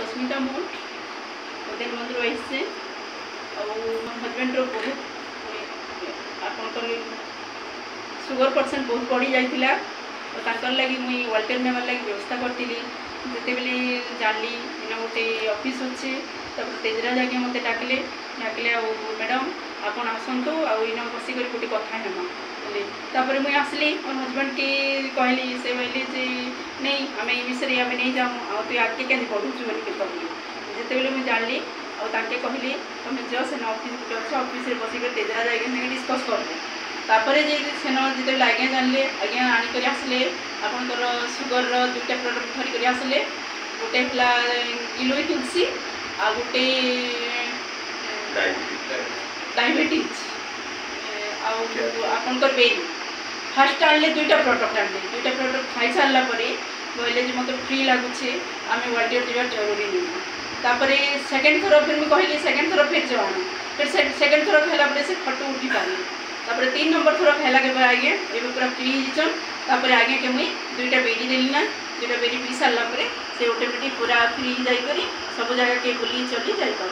रश्मिता मुठ उदयन मंदिर आईसे हजबैंड बहुत आपंकर सुगर परसेंट बहुत बढ़ी जाइला तो लगी मुई वाल्टर नेबार लगी व्यवस्था करी जिते बेले जानी इन गोटे ऑफिस अच्छे तब तेजराज आज्ञा मत डाकिले मैडम आपन आसतु इन बसिक गोटे कथा हेमा मुझे आसली मोर हजबैंड की कहली से कहली जे नहीं आम ये विषय आम नहीं जाऊँ तु आगे क्या पढ़ुचु बोलिक कहली जिते मुझे जानली आके कहली तुम जो सेन ऑफिस गोटे अच्छे ऑफिस बसिक तेजराज आज्ञा डिस्कस करले तापर सेन जो आज्ञा जानले आज्ञा आनिक आसले आपंकर सुगर दुईटा प्रडक्ट धरिक आसले गोटे है गिलोई तुलसी आ गोटे डायबिटीज आपंकर बेरी फास्ट आनले दुईटा प्रडक्ट खाई सारा कहले मतलब फ्री लगुचे आम वाल्टियर जावार जरूरी नहीं तापर सेकेंड थर फिर मुझे कहली सेकेंड थर फिर जाओ फिर सेकेंड थर खाला से खटू उठी पारे तापर 3 नंबर थर खाला के आगे ये पूरा फ्री होचन तापर आगे के मुई दुईटा बेरी देली ना दुईटा बेरी पी सारा से ऑटोमेटिक पूरा फ्री जाकर सब जगह के बुली चली जापर।